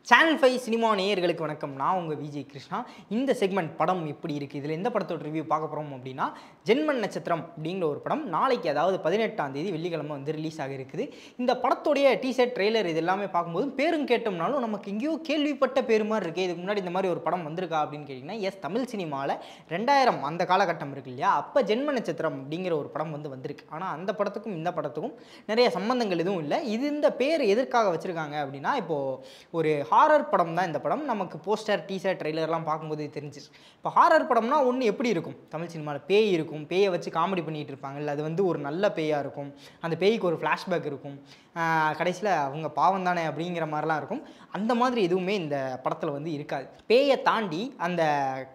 Channel 5 cinema நேயர்களுக்கு வணக்கம். நான் உங்கள் விஜய் கிருஷ்ணா. இந்த செக்மெண்ட் படம் எப்படி இருக்குது, இதில் எந்த படத்தோட ரிவ்யூ பார்க்க போகிறோம் அப்படின்னா, ஜென்மன் நட்சத்திரம் அப்படிங்கிற ஒரு படம் நாளைக்கு, அதாவது 18ஆம் தேதி வெள்ளிக்கிழமை வந்து ரிலீஸ் ஆக இருக்குது. இந்த படத்தோடைய டீசர், ட்ரெய்லர் இது எல்லாமே பார்க்கும்போது பேரும் கேட்டோம்னாலும் நமக்கு எங்கேயோ கேள்விப்பட்ட பேர் மாதிரி இருக்குது. இதுக்கு முன்னாடி இந்த மாதிரி ஒரு படம் வந்திருக்கா அப்படின்னு கேட்டிங்கன்னா, எஸ், தமிழ் சினிமாவில் 2000 அந்த காலகட்டம் இருக்கு இல்லையா, அப்போ ஜென்ம நட்சத்திரம் அப்படிங்கிற ஒரு படம் வந்து வந்திருக்கு. ஆனால் அந்த படத்துக்கும் இந்த படத்துக்கும் நிறைய சம்பந்தங்கள் எதுவும் இல்லை. இந்த பேர் எதற்காக வச்சுருக்காங்க அப்படின்னா, இப்போது ஒரு ஹாரர் படம் தான் இந்த படம். நமக்கு போஸ்டர், டீசர், ட்ரெய்லர்லாம் பார்க்கும்போது தெரிஞ்சிச்சு. இப்போ ஹாரர் படம்னா ஒன்று எப்படி இருக்கும், தமிழ் சினிமாவில் பேய் இருக்கும், பேயை வச்சு காமெடி பண்ணிகிட்டு இருப்பாங்க. இல்லை, அது வந்து ஒரு நல்ல பேயாக இருக்கும், அந்த பேய்க்கு ஒரு ஃப்ளாஷ்பேக் இருக்கும், கடைசியில் அவங்க பாவம் தானே அப்படிங்கிற மாதிரிலாம் இருக்கும். அந்த மாதிரி எதுவுமே இந்த படத்தில் வந்து இருக்காது. பேயை தாண்டி அந்த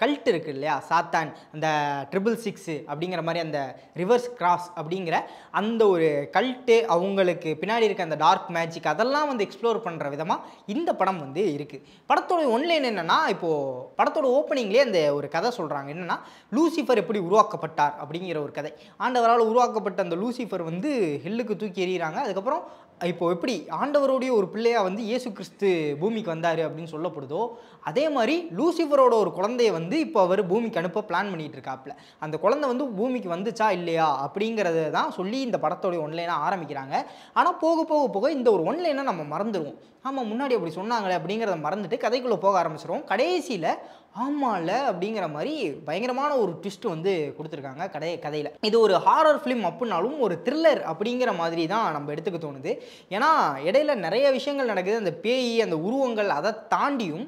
கல்ட் இருக்குது இல்லையா, சாத்தான், அந்த 666 அப்படிங்கிற மாதிரி அந்த ரிவர்ஸ் கிராஸ் அப்படிங்கிற அந்த ஒரு கல்ட்டு, அவங்களுக்கு பின்னாடி இருக்க அந்த டார்க் மேஜிக், அதெல்லாம் வந்து எக்ஸ்ப்ளோர் பண்ணுற விதமாக இந்த படம் வந்து இருக்குது. படத்தோட ஒன்லைன் என்னென்னா, இப்போது படத்தோட ஓப்பனிங்லேயே அந்த ஒரு கதை சொல்கிறாங்க. என்னென்னா, லூசிஃபர் எப்படி உருவாக்கப்பட்டார் அப்படிங்கிற ஒரு கதை. ஆண்டவரால் உருவாக்கப்பட்ட அந்த லூசிஃபர் வந்து ஹெல்லுக்கு தூக்கி எறிகிறாங்க. அதுக்கப்புறம் இப்போது எப்படி ஆண்டவருடைய ஒரு பிள்ளையாக வந்து இயேசு கிறிஸ்து பூமிக்கு வந்தார் அப்படின்னு சொல்லப்படுதோ, அதே மாதிரி லூசிஃபரோட ஒரு குழந்தைய வந்து இப்போ அவர் பூமிக்கு அனுப்ப பிளான் பண்ணிகிட்டு இருக்காப்புல. அந்த குழந்தை வந்து பூமிக்கு வந்துச்சா இல்லையா அப்படிங்கிறத தான் சொல்லி இந்த படத்தோடைய ஒன்லைனாக ஆரம்பிக்கிறாங்க. ஆனால் போக போக போக இந்த ஒரு ஒன்லைனை நம்ம மறந்துடுவோம். ஆமாம், முன்னாடி அப்படி சொன்னாங்களே அப்படிங்கிறத மறந்துட்டு கதைக்குள்ளே போக ஆரம்பிச்சிடுவோம். கடைசியில் ஆமாம்ல அப்படிங்கிற மாதிரி பயங்கரமான ஒரு ட்விஸ்ட் வந்து கொடுத்துருக்காங்க கதையில். இது ஒரு ஹாரர் ஃபிலிம் அப்படின்னாலும் ஒரு த்ரில்லர் அப்படிங்கிற மாதிரி தான் நம்ம எடுத்துக்க தோணுது. ஏன்னா இடையில நிறைய விஷயங்கள் நடக்குது. அந்த பேய், அந்த உருவங்கள், அதை தாண்டியும்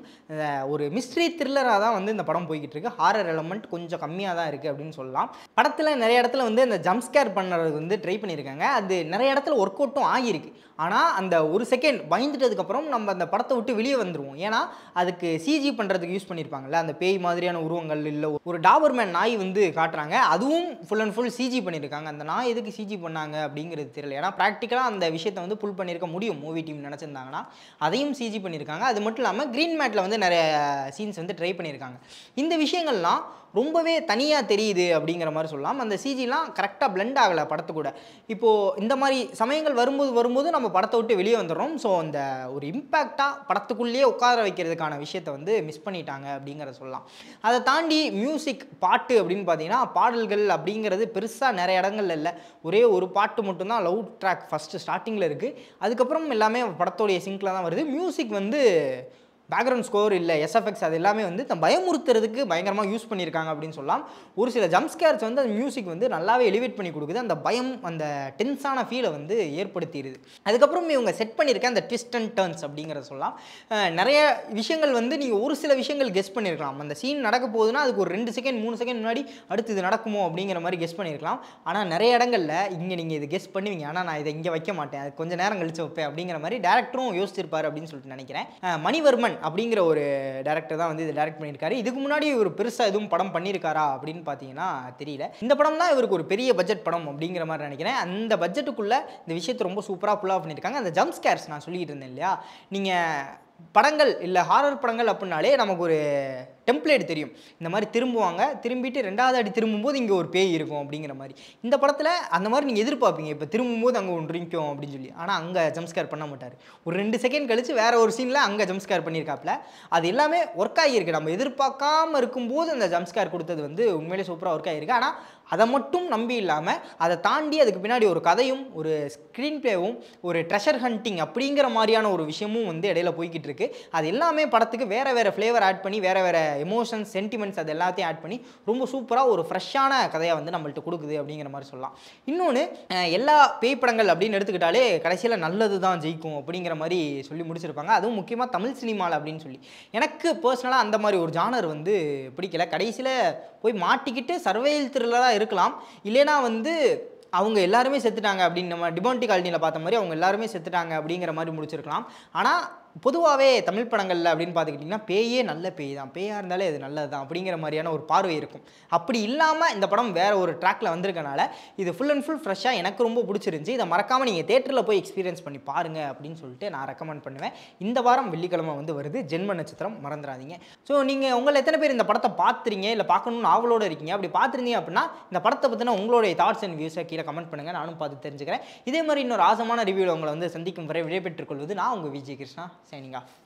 ஒரு மிஸ்ட்ரி த்ரில்லராக தான் வந்து இந்த படம் போய்கிட்டு இருக்கு. ஹாரர் எலமெண்ட் கொஞ்சம் கம்மியாக தான் இருக்குது அப்படின்னு சொல்லலாம். படத்தில் நிறைய இடத்துல வந்து அந்த ஜம்ப்ஸ்கேர் பண்ணுறது வந்து ட்ரை பண்ணியிருக்காங்க. அது நிறைய இடத்துல ஒர்க் அவுட்டும் ஆகியிருக்கு. ஆனால் அந்த ஒரு செகண்ட் பயந்துட்டதுக்கப்புறம் நம்ம அந்த படத்தை விட்டு வெளியே வந்துடுவோம். ஏன்னா அதுக்கு சிஜி பண்ணுறதுக்கு யூஸ் பண்ணியிருப்பாங்கல்ல, அந்த பேய் மாதிரியான உருவங்கள். இல்லை, ஒரு டாபர்மேன் நாய் வந்து காட்டுறாங்க, அதுவும் ஃபுல் அண்ட் ஃபுல் சிஜி பண்ணியிருக்காங்க. அந்த நாய் எதுக்கு சிஜி பண்ணாங்க அப்படிங்கிறது தெரியல. ஏன்னா ப்ராக்டிக்கலாக அந்த விஷயத்தை வந்து புல் பண்ணியிருக்க முடியும் மூவி டீம் நினச்சிருந்தாங்கன்னா. அதையும் சிஜி பண்ணியிருக்காங்க. அது மட்டும் இல்லாமல் க்ரீன் மேட்டில் வந்து நிறைய சீன்ஸ் வந்து ட்ரை பண்ணியிருக்காங்க. இந்த விஷயங்கள்லாம் ரொம்பவே தனியாக தெரியுது அப்படிங்கிற மாதிரி சொல்லலாம். அந்த சிஜிலாம் கரெக்டாக பிளெண்ட் ஆகலை படத்து கூட. இப்போது இந்த மாதிரி சமயங்கள் வரும்போது நம்ம படத்தை விட்டு வெளியே வந்துடுறோம். ஸோ அந்த ஒரு இம்பேக்டாக படத்துக்குள்ளேயே உட்கார வைக்கிறதுக்கான விஷயத்தை வந்து மிஸ் பண்ணிட்டாங்க அப்படிங்கிறத சொல்லலாம். அதை தாண்டி மியூசிக், பாட்டு அப்படின்னு பார்த்தீங்கன்னா, பாடல்கள் அப்படிங்கிறது பெருசாக நிறைய இடங்கள்ல இல்லை. ஒரே ஒரு பாட்டு மட்டும்தான் லவ் ட்ராக் ஃபஸ்ட்டு ஸ்டார்டிங்கில் இருக்குது. அதுக்கப்புறம் எல்லாமே படத்தோடைய சிங்கில் தான் வருது. மியூசிக் வந்து பேக்ரவுண்ட் ஸ்கோர் இல்லை, எஸ்எஃப்எக்ஸ், அது எல்லாமே வந்து பயமுறுத்துறதுக்கு பயங்கரமாக யூஸ் பண்ணியிருக்காங்க அப்படின்னு சொல்லலாம். ஒரு சில ஜம்ப்ஸ்கேர்ஸ் வந்து அந்த மியூசிக் வந்து நல்லாவே எலிவேட் பண்ணி கொடுக்குது. அந்த பயம், அந்த டென்ஸான ஃபீலை வந்து ஏற்படுத்திடுது. அதுக்கப்புறம் இவங்க செட் பண்ணியிருக்க அந்த ட்விஸ்ட் அண்ட் டர்ன்ஸ் அப்படிங்கிறத சொல்லலாம். நிறைய விஷயங்கள் வந்து நீங்கள் ஒரு சில விஷயங்கள் கெஸ் பண்ணியிருக்கலாம். அந்த சீன் நடக்க போகுதுன்னா அதுக்கு ஒரு 2 செகண்ட் 3 செகண்ட் முன்னாடி அடுத்து இது நடக்குமோ அப்படிங்கிற மாதிரி கெஸ் பண்ணியிருக்கலாம். ஆனால் நிறைய இடங்களில் இங்கே நீங்கள் இது கெஸ் பண்ணுவீங்க, ஆனால் நான் இதை இங்கே வைக்க மாட்டேன், அது கொஞ்சம் நேரம் கழிச்சு வைப்பேன் அப்படிங்கிற மாதிரி டேரக்டரும் யோசிச்சிருப்பார் அப்படின்னு சொல்லிட்டு நினைக்கிறேன். மணிவர்மன் அப்படிங்கிற ஒரு டைரக்டர் தான் வந்து இதை டைரக்ட் பண்ணியிருக்காரு. இதுக்கு முன்னாடி இவர் பெருசாக எதுவும் படம் பண்ணியிருக்காரா அப்படின்னு பார்த்தீங்கன்னா தெரியல. இந்த படம் தான் இவருக்கு ஒரு பெரிய பட்ஜெட் படம் அப்படிங்கிற மாதிரி நினைக்கிறேன். அந்த பட்ஜெட்டுக்குள்ளே இந்த விஷயத்தை ரொம்ப சூப்பராக புல் ஆஃப் பண்ணியிருக்காங்க. அந்த ஜம்ப் ஸ்கேர்ஸ் நான் சொல்லிட்டு இருந்தேன் இல்லையா, நீங்கள் படங்கள் இல்லை ஹாரர் படங்கள் அப்படின்னாலே நமக்கு ஒரு டெம்ப்ளேட் தெரியும். இந்த மாதிரி திரும்புவாங்க, திரும்பிட்டு 2வது அடி திரும்பும்போது இங்கே ஒரு பேய் இருக்கும் அப்படிங்கிற மாதிரி. இந்த படத்தில் அந்த மாதிரி நீங்கள் எதிர்பார்ப்பீங்க, இப்போ திரும்பும்போது அங்கே ஒன்று இருக்கும் அப்படின்னு சொல்லி. ஆனால் அங்கே ஜம்ப்ஸ்கேர் பண்ண மாட்டார். ஒரு 2 செகண்ட் கழித்து வேறு ஒரு சீனில் அங்கே ஜம்ப்ஸ்கேர் பண்ணியிருக்காப்புல. அது எல்லாமே ஒர்க் ஆகியிருக்கு. நம்ம எதிர்பார்க்காமல் இருக்கும்போது அந்த ஜம்ப்ஸ்கேர் கொடுத்தது வந்து உண்மையிலே சூப்பராக ஒர்க் ஆகியிருக்கு. ஆனால் அதை மட்டும் நம்பி இல்லாமல் அதை தாண்டி அதுக்கு பின்னாடி ஒரு கதையும், ஒரு ஸ்க்ரீன் பிளேவும், ஒரு ட்ரெஷர் ஹண்டிங் அப்படிங்கிற மாதிரியான ஒரு விஷயமும் வந்து இடையில போய்கிட்டு இருக்கு. அது எல்லாமே படத்துக்கு வேறு ஃப்ளேவர் ஆட் பண்ணி, வேறு எமோஷன்ஸ், சென்டிமெண்ட்ஸ், அது எல்லாத்தையும் ஆட் பண்ணி ரொம்ப சூப்பராக ஒரு ஃப்ரெஷ்ஷான கதையை வந்து நம்மள்ட்ட கொடுக்குது அப்படிங்கிற மாதிரி சொல்லலாம். இன்னொன்று, எல்லா பேய் படங்கள் அப்படின்னு எடுத்துக்கிட்டாலே கடைசியில் நல்லது தான் ஜெயிக்கும் அப்படிங்கிற மாதிரி சொல்லி முடிச்சிருப்பாங்க. அதுவும் முக்கியமாக தமிழ் சினிமாவில் அப்படின்னு சொல்லி. எனக்கு பர்சனலாக அந்த மாதிரி ஒரு ஜானர் வந்து பிடிக்கல. கடைசியில் போய் மாட்டிக்கிட்டு சர்வைவல் த்ரில்லராக இருக்கலாம், இல்லைனா வந்து அவங்க எல்லாருமே செத்துட்டாங்க அப்படின்னு நம்ம டிமாண்டி காலனியில் பார்த்த மாதிரி அவங்க எல்லாருமே செத்துட்டாங்க அப்படிங்கிற மாதிரி முடிச்சிருக்கலாம். ஆனால் பொதுவாகவே தமிழ் படங்களில் அப்படின்னு பார்த்துக்கிட்டிங்கன்னா பேயே நல்ல பேய் தான், பேயாக இருந்தாலே அது நல்லது தான் அப்படிங்கிற மாதிரியான ஒரு பார்வை இருக்கும். அப்படி இல்லாமல் இந்த படம் வேறு ஒரு ட்ராக்கில் வந்திருக்கனால இது ஃபுல் அண்ட் ஃபுல் ஃப்ரெஷ்ஷாக எனக்கு ரொம்ப பிடிச்சிருந்துச்சி. இதை மறக்காமல் நீங்கள் தேட்டரில் போய் எக்ஸ்பீரியன்ஸ் பண்ணி பாருங்கள் அப்படின்னு சொல்லிட்டு நான் ரெக்கமெண்ட் பண்ணுவேன். இந்த வாரம் வெள்ளிக்கிழமை வந்து வருது ஜென்ம நட்சத்திரம், மறந்துடாதீங்க. ஸோ நீங்கள் உங்களை எத்தனை பேர் இந்த படத்தை பார்த்துறீங்க, இல்லை பார்க்கணுன்னு ஆவலோடு இருக்கீங்க? அப்படி பார்த்துருந்தீங்க அப்படின்னா இந்த படத்தை பற்றின உங்களுடைய தாட்ஸ் அண்ட் வியூஸை கீழே கமெண்ட் பண்ணுங்கள், நானும் பார்த்து தெரிஞ்சுக்கிறேன். இதே மாதிரி இன்னொரு ஆசமான ரிவ்யூவில் உங்களை வந்து சந்திக்கும் வரை விடைபெற்றுக் கொள்வது நான் உங்கள் விஜய் கிருஷ்ணா. Signing off.